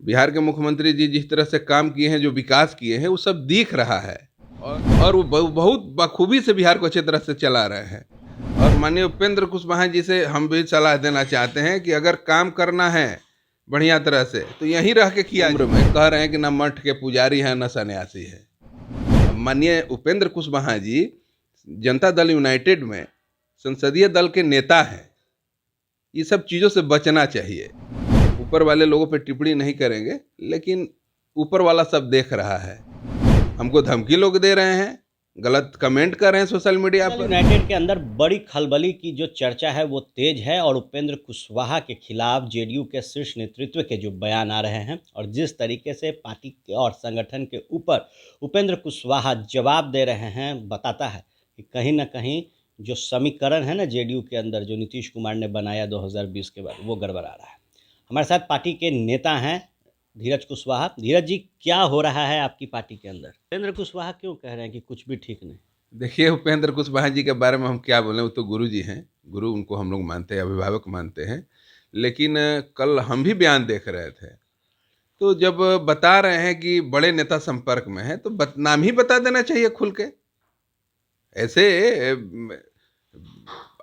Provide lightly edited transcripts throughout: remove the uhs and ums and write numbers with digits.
बिहार के मुख्यमंत्री जी जिस तरह से काम किए हैं, जो विकास किए हैं, वो सब दिख रहा है। और वो बहुत बखूबी से बिहार को अच्छी तरह से चला रहे हैं। और माननीय उपेंद्र कुशवाहा जी से हम भी सलाह देना चाहते हैं कि अगर काम करना है बढ़िया तरह से तो यहीं रह के किया। उम्र में कह रहे हैं कि न मठ के पुजारी हैं न सन्यासी है। माननीय उपेंद्र कुशवाहा जी जनता दल यूनाइटेड में संसदीय दल के नेता हैं। ये सब चीज़ों से बचना चाहिए। ऊपर वाले लोगों पे टिप्पणी नहीं करेंगे, लेकिन ऊपर वाला सब देख रहा है। हमको धमकी लोग दे रहे हैं, गलत कमेंट कर रहे हैं सोशल मीडिया पर। यूनाइटेड के अंदर बड़ी खलबली की जो चर्चा है वो तेज है और उपेंद्र कुशवाहा के खिलाफ जेडीयू के शीर्ष नेतृत्व के जो बयान आ रहे हैं और जिस तरीके से पार्टी के और संगठन के ऊपर उपेंद्र कुशवाहा जवाब दे रहे हैं, बताता है कि कहीं ना कहीं जो समीकरण है ना जेडीयू के अंदर जो नीतीश कुमार ने बनाया 2020 के बाद, वो गड़बड़ा रहा है। हमारे साथ पार्टी के नेता हैं धीरज कुशवाहा। धीरज जी, क्या हो रहा है आपकी पार्टी के अंदर? उपेंद्र कुशवाहा क्यों कह रहे हैं कि कुछ भी ठीक नहीं? देखिए, उपेंद्र कुशवाहा जी के बारे में हम क्या बोलें, वो तो गुरु जी हैं। गुरु उनको हम लोग मानते हैं, अभिभावक मानते हैं। लेकिन कल हम भी बयान देख रहे थे, तो जब बता रहे हैं कि बड़े नेता संपर्क में है तो नाम ही बता देना चाहिए खुल के। ऐसे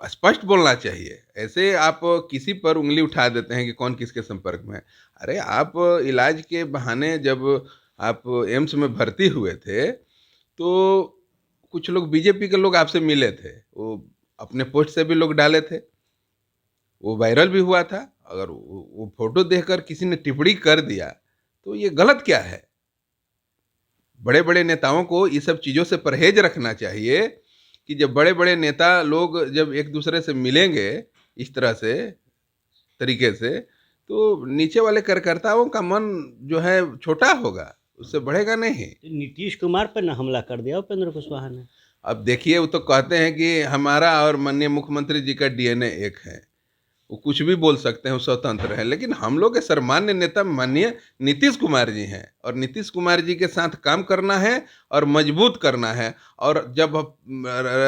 स्पष्ट बोलना चाहिए। ऐसे आप किसी पर उंगली उठा देते हैं कि कौन किसके संपर्क में है। अरे आप इलाज के बहाने जब आप एम्स में भर्ती हुए थे तो कुछ लोग बीजेपी के लोग आपसे मिले थे, वो अपने पोस्ट से भी लोग डाले थे, वो वायरल भी हुआ था। अगर वो फोटो देखकर किसी ने टिप्पणी कर दिया तो ये गलत क्या है? बड़े बड़े नेताओं को ये सब चीज़ों से परहेज रखना चाहिए कि जब बड़े बड़े नेता लोग जब एक दूसरे से मिलेंगे इस तरह से तरीके से, तो नीचे वाले कार्यकर्ताओं का मन जो है छोटा होगा, उससे बढ़ेगा नहीं। नीतीश कुमार पर न हमला कर दिया उपेंद्र कुशवाहा ने। अब देखिए, वो तो कहते हैं कि हमारा और माननीय मुख्यमंत्री जी का डीएनए एक है, वो कुछ भी बोल सकते हैं, वो स्वतंत्र है। लेकिन हम लोग के सर्वमान्य नेता माननीय नीतीश कुमार जी हैं और नीतीश कुमार जी के साथ काम करना है और मजबूत करना है। और जब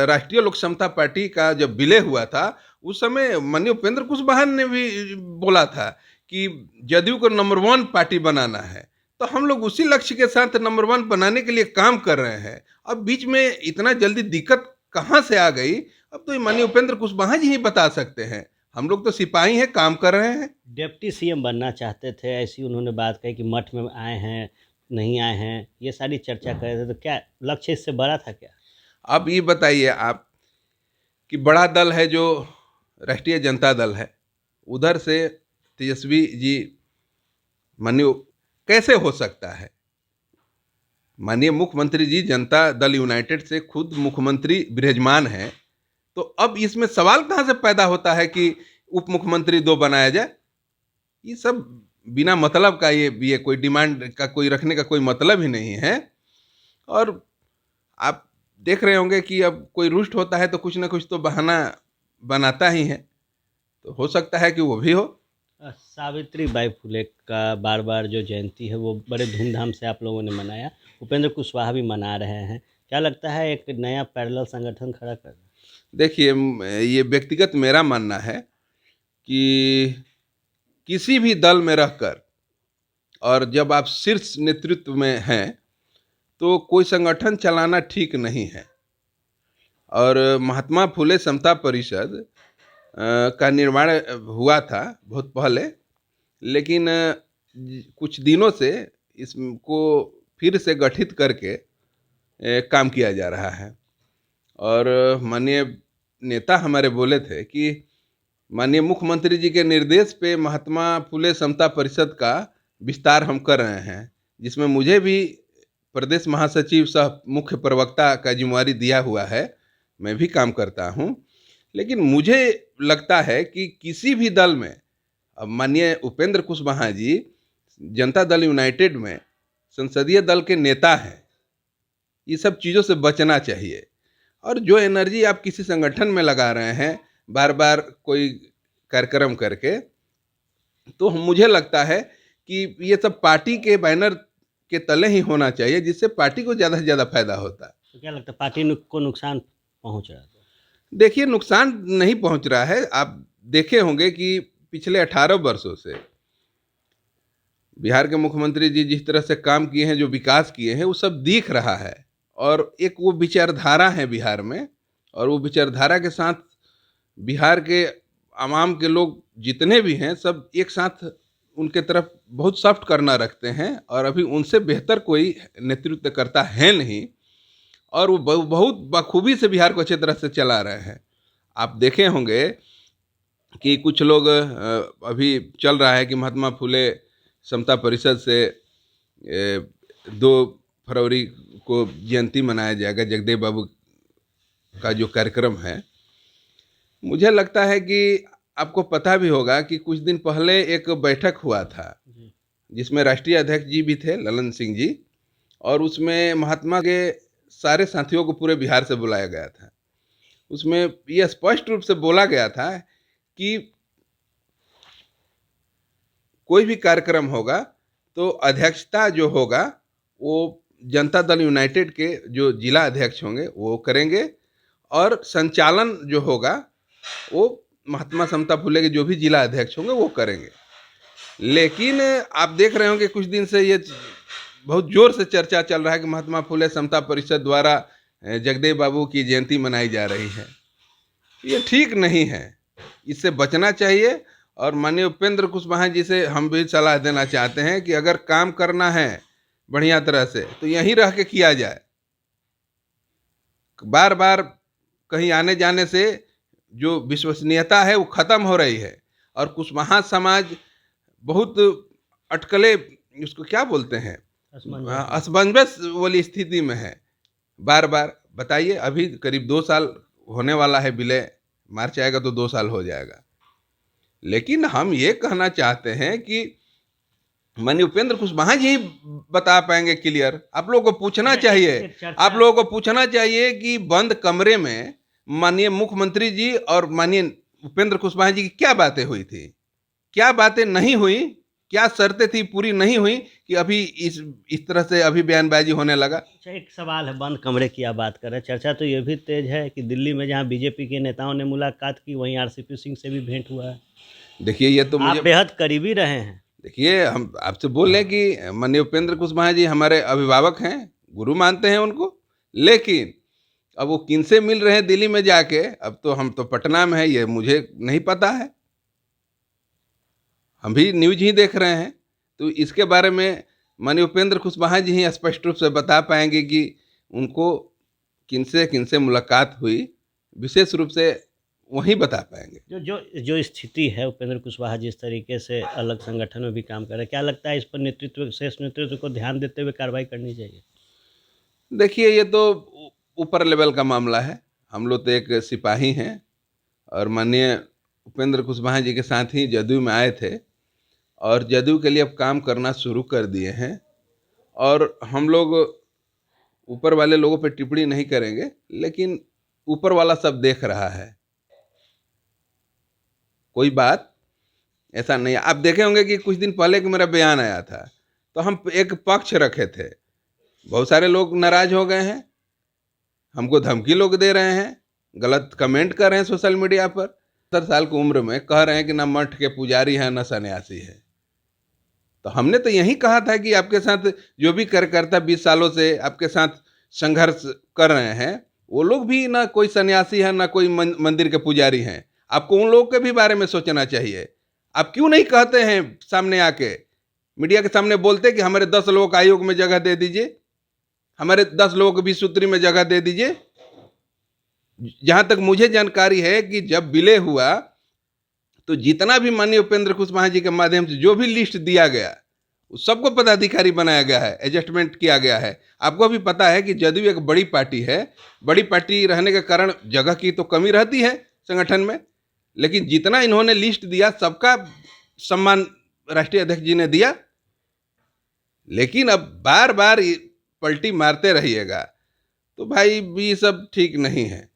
राष्ट्रीय लोक समता पार्टी का जब विलय हुआ था उस समय माननीय उपेंद्र कुशवाहा ने भी बोला था कि जदयू को नंबर 1 पार्टी बनाना है। तो हम लोग उसी लक्ष्य के साथ नंबर 1 बनाने के लिए काम कर रहे हैं। अब बीच में इतना जल्दी दिक्कत कहाँ से आ गई, अब तो माननीय उपेंद्र कुशवाहा जी ही बता सकते हैं। हम लोग तो सिपाही हैं, काम कर रहे हैं। डिप्टी सीएम बनना चाहते थे, ऐसी उन्होंने बात कही कि मठ में आए हैं, नहीं आए हैं, ये सारी चर्चा कर रहे थे। तो क्या लक्ष्य इससे बड़ा था क्या? अब ये बताइए आप कि बड़ा दल है जो राष्ट्रीय जनता दल है, उधर से तेजस्वी जी माननीय कैसे हो सकता है? माननीय मुख्यमंत्री जी जनता दल यूनाइटेड से खुद मुख्यमंत्री विराजमान हैं। तो अब इसमें सवाल कहाँ से पैदा होता है कि उप मुख्यमंत्री 2 बनाया जाए? ये सब बिना मतलब का, ये कोई डिमांड का कोई रखने का कोई मतलब ही नहीं है। और आप देख रहे होंगे कि अब कोई रुष्ट होता है तो कुछ ना कुछ तो बहाना बनाता ही है, तो हो सकता है कि वो भी हो। सावित्री बाई फुले का बार बार जो जयंती है वो बड़े धूमधाम से आप लोगों ने मनाया, उपेंद्र कुशवाहा भी मना रहे हैं। क्या लगता है एक नया पैरेलल संगठन खड़ा कर? देखिए, ये व्यक्तिगत मेरा मानना है कि किसी भी दल में रहकर और जब आप शीर्ष नेतृत्व में हैं तो कोई संगठन चलाना ठीक नहीं है। और महात्मा फुले समता परिषद का निर्माण हुआ था बहुत पहले, लेकिन कुछ दिनों से इसको फिर से गठित करके काम किया जा रहा है। और माननीय नेता हमारे बोले थे कि माननीय मुख्यमंत्री जी के निर्देश पे महात्मा फुले समता परिषद का विस्तार हम कर रहे हैं, जिसमें मुझे भी प्रदेश महासचिव सह मुख्य प्रवक्ता का जिम्मेवारी दिया हुआ है। मैं भी काम करता हूं। लेकिन मुझे लगता है कि किसी भी दल में, अब माननीय उपेंद्र कुशवाहा जी जनता दल यूनाइटेड में संसदीय दल के नेता हैं, ये सब चीज़ों से बचना चाहिए। और जो एनर्जी आप किसी संगठन में लगा रहे हैं बार बार कोई कार्यक्रम करके, तो मुझे लगता है कि ये सब पार्टी के बैनर के तले ही होना चाहिए, जिससे पार्टी को ज़्यादा से ज़्यादा फायदा होता है। तो क्या लगता है पार्टी को नुकसान पहुंच रहा है? देखिए, नुकसान नहीं पहुंच रहा है। आप देखे होंगे कि पिछले 18 वर्षों से बिहार के मुख्यमंत्री जी जिस तरह से काम किए हैं, जो विकास किए हैं, वो सब दिख रहा है। और एक वो विचारधारा है बिहार में, और वो विचारधारा के साथ बिहार के आवाम के लोग जितने भी हैं सब एक साथ उनके तरफ बहुत सॉफ्ट करना रखते हैं, और अभी उनसे बेहतर कोई नेतृत्व करता है नहीं, और वो बहुत बखूबी से बिहार को अच्छी तरह से चला रहे हैं। आप देखे होंगे कि कुछ लोग अभी चल रहा है कि महात्मा फुले समता परिषद से 2 फरवरी को जयंती मनाया जाएगा, जगदेव बाबू का जो कार्यक्रम है। मुझे लगता है कि आपको पता भी होगा कि कुछ दिन पहले एक बैठक हुआ था जिसमें राष्ट्रीय अध्यक्ष जी भी थे, ललन सिंह जी, और उसमें महात्मा के सारे साथियों को पूरे बिहार से बुलाया गया था। उसमें यह स्पष्ट रूप से बोला गया था कि कोई भी कार्यक्रम होगा तो अध्यक्षता जो होगा वो जनता दल यूनाइटेड के जो जिला अध्यक्ष होंगे वो करेंगे, और संचालन जो होगा वो महात्मा समता फुले के जो भी जिला अध्यक्ष होंगे वो करेंगे। लेकिन आप देख रहे होंगे कुछ दिन से ये बहुत जोर से चर्चा चल रहा है कि महात्मा फुले समता परिषद द्वारा जगदेव बाबू की जयंती मनाई जा रही है। ये ठीक नहीं है, इससे बचना चाहिए। और माननीय उपेंद्र कुशवाहा जी से हम भी सलाह देना चाहते हैं कि अगर काम करना है बढ़िया तरह से तो यहीं रह के किया जाए। बार बार कहीं आने जाने से जो विश्वसनीयता है वो खत्म हो रही है, और कुशवाहा समाज बहुत अटकले, उसको क्या बोलते हैं, असमंजस वाली स्थिति में है। बार बार बताइए, अभी करीब 2 साल होने वाला है, विलय मार्च आएगा तो 2 साल हो जाएगा। लेकिन हम ये कहना चाहते हैं कि माननीय उपेंद्र कुशवाहा जी बता पाएंगे क्लियर। आप लोगों को पूछना चाहिए, आप लोगों को पूछना चाहिए कि बंद कमरे में माननीय मुख्यमंत्री जी और माननीय उपेंद्र कुशवाहा जी की क्या बातें हुई थी, क्या बातें नहीं हुई, क्या शर्तें थी पूरी नहीं हुई कि अभी इस तरह से अभी बयानबाजी होने लगा। अच्छा, एक सवाल है, बंद कमरे की आप बात कर रहे हैं, चर्चा तो ये भी तेज है कि दिल्ली में जहाँ बीजेपी के नेताओं ने मुलाकात की वहीं आरसीपी सिंह से भी भेंट हुआ है। देखिए ये तो आप मुझे बेहद करीबी रहे हैं। देखिए, हम आपसे बोल रहे हैं कि माननीय उपेंद्र कुशवाहा जी हमारे अभिभावक हैं, गुरु मानते हैं उनको। लेकिन अब वो किनसे मिल रहे हैं दिल्ली में जाके, अब तो हम तो पटना में है, ये मुझे नहीं पता है, हम भी न्यूज ही देख रहे हैं। तो इसके बारे में माननीय उपेंद्र कुशवाहा जी ही स्पष्ट रूप से बता पाएंगे कि उनको किनसे किनसे मुलाकात हुई, विशेष रूप से वही बता पाएंगे। जो जो जो स्थिति है, उपेंद्र कुशवाहा जिस तरीके से अलग संगठन में भी काम कर रहे हैं, क्या लगता है इस पर नेतृत्व, शेष नेतृत्व को ध्यान देते हुए कार्रवाई करनी चाहिए? देखिए ये तो ऊपर लेवल का मामला है, हम लोग तो एक सिपाही हैं, और माननीय उपेंद्र कुशवाहा जी के साथ ही जदयू में आए थे, और जदयू के लिए अब काम करना शुरू कर दिए हैं। और हम लोग ऊपर वाले लोगों पे टिप्पणी नहीं करेंगे, लेकिन ऊपर वाला सब देख रहा है, कोई बात ऐसा नहीं है। आप देखे होंगे कि कुछ दिन पहले कि मेरा बयान आया था तो हम एक पक्ष रखे थे, बहुत सारे लोग नाराज हो गए हैं, हमको धमकी लोग दे रहे हैं, गलत कमेंट कर रहे हैं सोशल मीडिया पर। 70 साल की उम्र में कह रहे हैं कि ना मठ के पुजारी हैं ना सन्यासी है। तो हमने तो यही कहा था कि आपके साथ जो भी कार्यकर्ता 20 सालों से आपके साथ संघर्ष कर रहे हैं वो लोग भी ना कोई सन्यासी है ना कोई मंदिर के पुजारी हैं। आपको उन लोगों के भी बारे में सोचना चाहिए। आप क्यों नहीं कहते हैं सामने आके, मीडिया के सामने बोलते कि हमारे 10 लोगों को आयोग में जगह दे दीजिए, हमारे 10 लोगों को 20 सूत्री में जगह दे दीजिए। जहां तक मुझे जानकारी है कि जब विलय हुआ तो जितना भी माननीय उपेंद्र कुशवाहा जी के माध्यम से जो भी लिस्ट दिया गया उस सबको पदाधिकारी बनाया गया है, एडजस्टमेंट किया गया है। आपको भी पता है कि जदयू एक बड़ी पार्टी है, बड़ी पार्टी रहने के कारण जगह की तो कमी रहती है संगठन में, लेकिन जितना इन्होंने लिस्ट दिया सबका सम्मान राष्ट्रीय अध्यक्ष जी ने दिया। लेकिन अब बार बार पलटी मारते रहिएगा तो भाई ये सब ठीक नहीं है।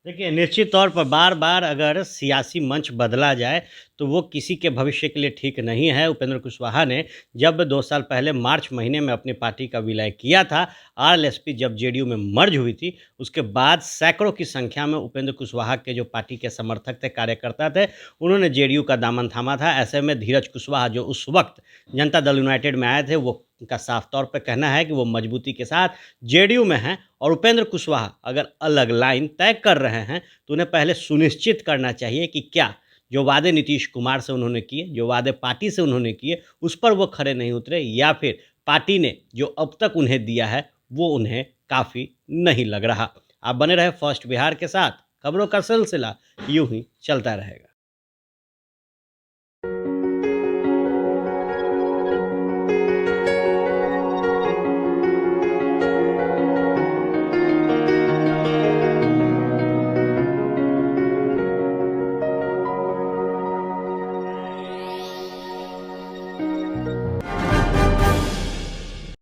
देखिए, निश्चित तौर पर बार-बार अगर सियासी मंच बदला जाए, तो वो किसी के भविष्य के लिए ठीक नहीं है। उपेंद्र कुशवाहा ने जब 2 साल पहले मार्च महीने में अपनी पार्टी का विलय किया था, आरएलएसपी जब जेडीयू में मर्ज हुई थी, उसके बाद सैकड़ों की संख्या में उपेंद्र कुशवाहा के जो पार्टी के समर्थक थे, कार्यकर्ता थे, उन्होंने जेडीयू का दामन थामा था। ऐसे में धीरज कुशवाहा जो उस वक़्त जनता दल यूनाइटेड में आए थे, वो उनका साफ तौर पे कहना है कि वो मजबूती के साथ जेडीयू में हैं और उपेंद्र कुशवाहा अगर अलग लाइन तय कर रहे हैं, तो उन्हें पहले सुनिश्चित करना चाहिए कि क्या जो वादे नीतीश कुमार से उन्होंने किए, जो वादे पार्टी से उन्होंने किए, उस पर वो खरे नहीं उतरे, या फिर पार्टी ने जो अब तक उन्हें दिया है, वो उन्हें काफ़ी नहीं लग रहा। आप बने रहे फर्स्ट बिहार के साथ, खबरों का सिलसिला यूं ही चलता रहेगा।